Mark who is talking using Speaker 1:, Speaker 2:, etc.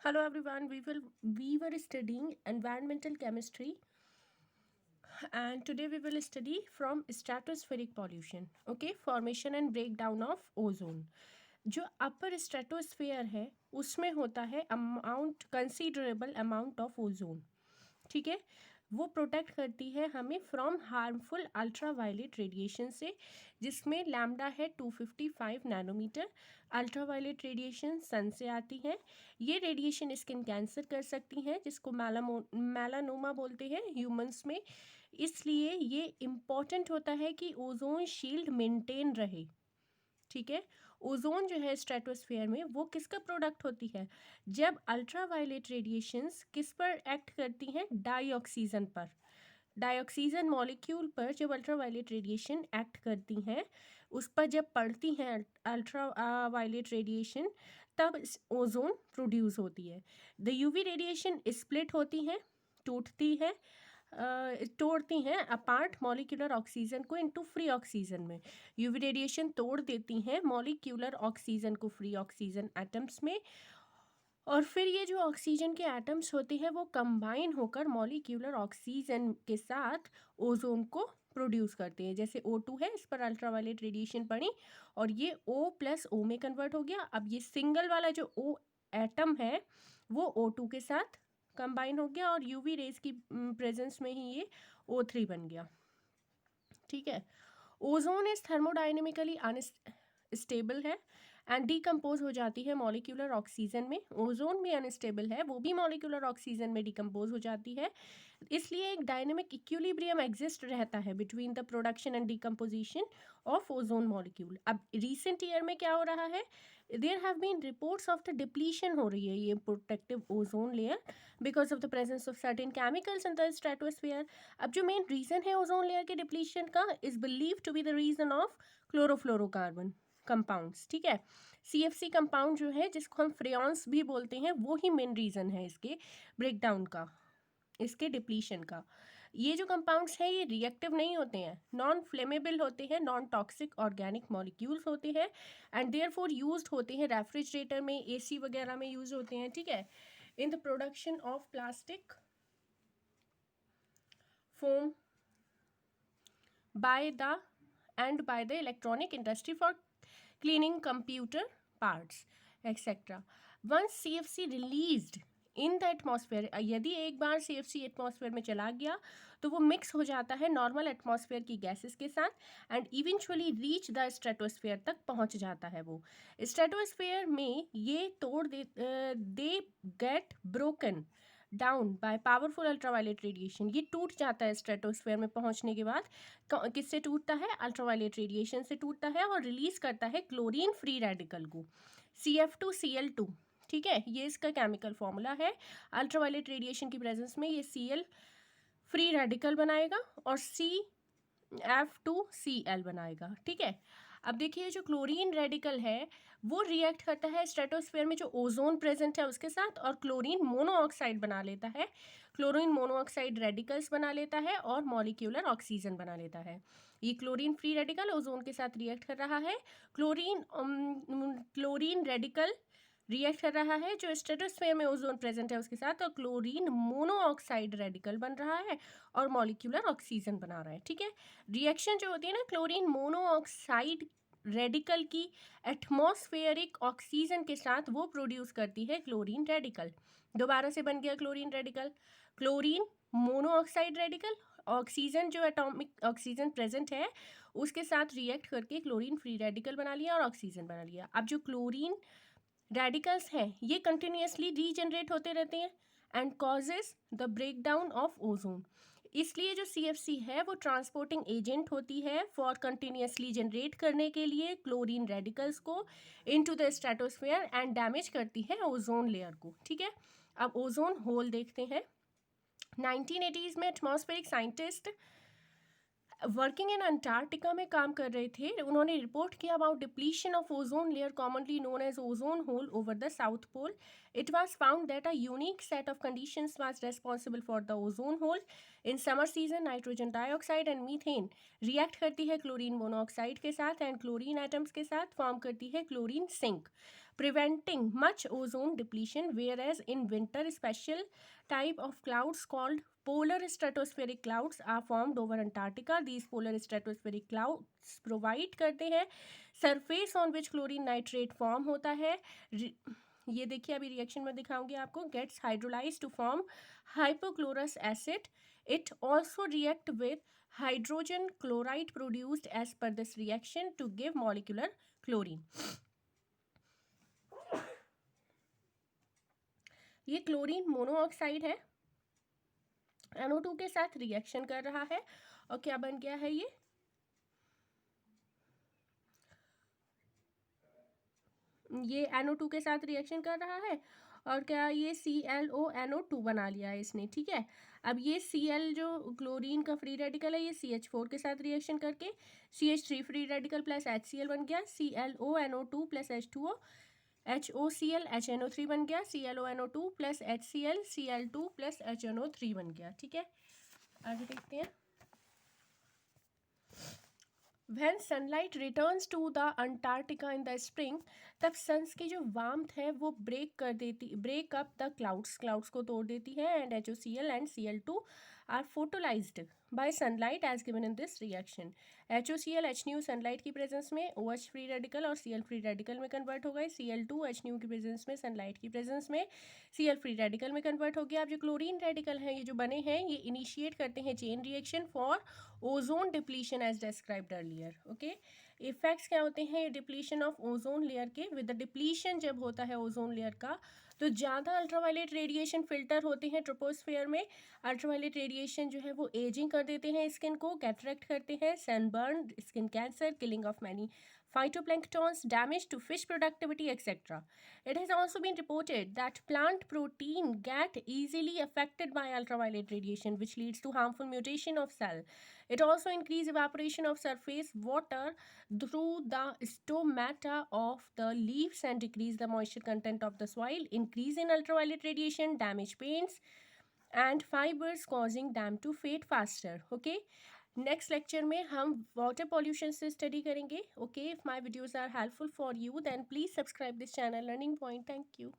Speaker 1: Hello everyone. We were studying environmental chemistry, and today we will study from stratospheric pollution. Okay, formation and breakdown of ozone. जो अपर stratosphere है उसमें होता है considerable amount of ozone. ठीक है, वो protect करती है हमें from harmful ultra violet radiation से, जिसमें लैम्डा है 255 nanometre. Ultra violet radiation sun से आती है। ये रेडिएशन स्किन कैंसर कर सकती हैं, जिसको मेलानोमा बोलते हैं ह्यूमंस में। इसलिए ये इम्पॉर्टेंट होता है कि ओजोन शील्ड मेंटेन रहे। ठीक है, ओजोन जो है स्ट्रेटोस्फेयर में वो किसका प्रोडक्ट होती है? जब अल्ट्रा वायलेट रेडिएशंस किस पर एक्ट करती हैं? डाइऑक्सीजन पर। डाइऑक्सीजन मॉलिक्यूल पर जब अल्ट्रा वायलेट रेडिएशन एक्ट करती हैं, उस पर जब पड़ती हैं अल्ट्रा वायलेट रेडिएशन, तब ओजोन प्रोड्यूस होती है। द यूवी रेडिएशन स्प्लिट होती हैं, टूटती है, तोड़ती हैं अपार्ट मॉलिक्यूलर ऑक्सीजन को इनटू फ्री ऑक्सीजन में। यूवी रेडिएशन तोड़ देती हैं मॉलिक्यूलर ऑक्सीजन को फ्री ऑक्सीजन एटम्स में, और फिर ये जो ऑक्सीजन के एटम्स होते हैं वो कंबाइन होकर मॉलिक्यूलर ऑक्सीजन के साथ ओजोन को प्रोड्यूस करते हैं। जैसे O2 है, इस पर अल्ट्रावायलेट रेडिएशन पड़ी और ये O+O में कन्वर्ट हो गया। अब ये सिंगल वाला जो O एटम है वो O2 के साथ कंबाइन हो गया और यूवी रेज की प्रेजेंस में ही ये O3 बन गया। ठीक है, ओजोन इज थर्मोडाइनेमिकली अनस्टेबल है एंड डिकम्पोज हो जाती है मॉलिक्यूलर ऑक्सीजन में। ओजोन भी अनस्टेबल है, वो भी मॉलिक्यूलर ऑक्सीजन में डिकम्पोज हो जाती है। इसलिए एक डायनेमिक इक्विलिब्रियम एग्जिस्ट रहता है between the production and decomposition of ozone molecule. अब रिसेंट ईयर में क्या हो रहा है? There have been reports of the depletion हो रही है ये protective ozone layer because of the presence of certain chemicals in the stratosphere. अब जो मेन रीजन है ओजोन लेयर के डिप्लीशन का is believe to be the reason of chlorofluorocarbon compounds. ठीक है, CFC कंपाउंड जो है, जिसको हम फ्रेयॉन्स भी बोलते हैं, वो ही मेन रीजन है इसके ब्रेकडाउन का, इसके डिप्लीशन का। ये जो कंपाउंड्स हैं ये रिएक्टिव नहीं होते हैं, नॉन फ्लेमेबल होते हैं, नॉन टॉक्सिक ऑर्गेनिक मॉलिक्यूल्स होते हैं एंड देयरफॉर यूज्ड होते हैं रेफ्रिजरेटर में, AC वगैरह में यूज होते हैं। ठीक है, in the production of plastic foam by the electronic industry for cleaning computer parts etc. Once CFC released in the atmosphere, यदि एक बार CFC एटमॉस्फेयर में चला गया तो वो मिक्स हो जाता है नॉर्मल एटमॉस्फेयर की गैसेस के साथ and eventually reach the stratosphere तक पहुंच जाता है। वो स्ट्रेटोस्फेयर में ये तोड़ they get broken down by powerful ultraviolet radiation. ये टूट जाता है स्ट्रेटोस्फेयर में पहुंचने के बाद। किससे टूटता है? अल्ट्रावायलेट रेडिएशन से टूटता है और रिलीज करता है क्लोरीन फ्री रेडिकल को, CF2Cl2। ठीक है, ये इसका केमिकल फॉर्मूला है। अल्ट्रावायलेट रेडिएशन की प्रेजेंस में ये Cl फ्री रेडिकल बनाएगा और CF2Cl बनाएगा। ठीक है, अब देखिए जो क्लोरीन रेडिकल है वो रिएक्ट करता है स्ट्रेटोस्फेयर में जो ओजोन प्रेजेंट है उसके साथ और क्लोरीन मोनोऑक्साइड बना लेता है। क्लोरीन मोनोऑक्साइड रेडिकल्स बना लेता है और मॉलिक्यूलर ऑक्सीजन बना लेता है। ये क्लोरीन फ्री रेडिकल ओजोन के साथ रिएक्ट कर रहा है। क्लोरीन रेडिकल रिएक्ट कर रहा है जो स्ट्रेटोस्फेयर में ओजोन प्रेजेंट है उसके साथ, और क्लोरीन मोनोऑक्साइड रेडिकल बन रहा है और मॉलिक्यूलर ऑक्सीजन बना रहा है। ठीक है, रिएक्शन जो होती है ना क्लोरीन मोनोऑक्साइड रेडिकल की एटमॉस्फेरिक ऑक्सीजन के साथ, वो प्रोड्यूस करती है क्लोरीन रेडिकल। दोबारा से बन गया chlorine radical, chlorine monoxide radical, oxygen जो एटॉमिक ऑक्सीजन प्रेजेंट है उसके साथ रिएक्ट करके क्लोरीन फ्री रेडिकल बना लिया और ऑक्सीजन बना लिया। अब जो क्लोरीन रेडिकल्स हैं ये कंटिन्यूसली रीजनरेट होते रहते हैं and causes the breakdown of ozone. इसलिए जो CFC है वो ट्रांसपोर्टिंग एजेंट होती है फॉर कंटिन्यूसली जनरेट करने के लिए क्लोरीन रेडिकल्स को into the stratosphere and damage करती है ओजोन लेयर को। ठीक है, अब ओजोन होल देखते हैं। 1980s में atmospheric scientist working in Antarctica में काम कर रहे थे। उन्होंने रिपोर्ट किया about depletion of ozone layer commonly known as ozone hole over the south pole. It was found that a unique set of conditions was responsible for the ozone hole. In summer season nitrogen dioxide and methane react करती है chlorine monoxide के साथ and chlorine atoms के साथ form करती है chlorine sink. preventing much ozone depletion, whereas in winter special type of clouds called polar stratospheric clouds are formed over Antarctica. These polar stratospheric clouds provide करते हैं surface on which chlorine nitrate form होता है. ये देखिए अभी reaction में दिखाऊंगी आपको. Gets hydrolyzed to form hypochlorous acid. It also react with hydrogen chloride produced as per this reaction to give molecular chlorine. ये क्लोरीन मोनोऑक्साइड है, NO2 के साथ रिएक्शन कर रहा है और क्या बन गया है ये NO2 के साथ रिएक्शन कर रहा है और क्या ये ClONO2 बना लिया है इसने. ठीक है, अब ये Cl जो क्लोरीन का फ्री रेडिकल है ये CH4 के साथ रिएक्शन करके CH3 free radical plus HCl बन गया. ClONO2 plus H2O HOCl HNO3 बन गया. ClONO2 plus HCl Cl2 plus HNO3 बन गया. ठीक है, आगे देखते हैं. When sunlight returns to the Antarctica in the spring, तब सन्स की जो वार्मथ है वो ब्रेक अप द क्लाउड्स को तोड़ देती है. And HOCl and Cl2 are photolysed by sunlight as given in this reaction. HOCl HNu sunlight की प्रेजेंस में OH फ्री रेडिकल और Cl फ्री रेडिकल में कन्वर्ट हो गए. Cl2 HNu की प्रेजेंस में सनलाइट की प्रेजेंस में Cl फ्री रेडिकल में कन्वर्ट हो गया. अब जो क्लोरीन रेडिकल हैं ये जो बने हैं ये इनिशिएट करते हैं chain reaction for ozone depletion as described earlier. Okay, effects क्या होते हैं डिप्लीशन ऑफ ओजोन लेयर के. विद द डिप्लीशन जब होता है ओजोन लेयर का तो ज़्यादा अल्ट्रावायलेट रेडिएशन फिल्टर होते हैं ट्रोपोस्फेयर में. अल्ट्रावायलेट रेडिएशन जो है वो एजिंग कर देते हैं स्किन को, कैटरेक्ट करते हैं, sunburn, skin cancer, killing of many phytoplanktons, damage to fish productivity, etc. It has also been reported that plant protein get easily affected by ultraviolet radiation, which leads to harmful mutation of cell. It also increases evaporation of surface water through the stomata of the leaves and decrease the moisture content of the soil. Increase in ultraviolet radiation damage paints and fibers causing them to fade faster. Okay. Next lecture में हम water pollution से study करेंगे. Okay, if my videos are helpful for you then please subscribe this channel learning point. Thank you.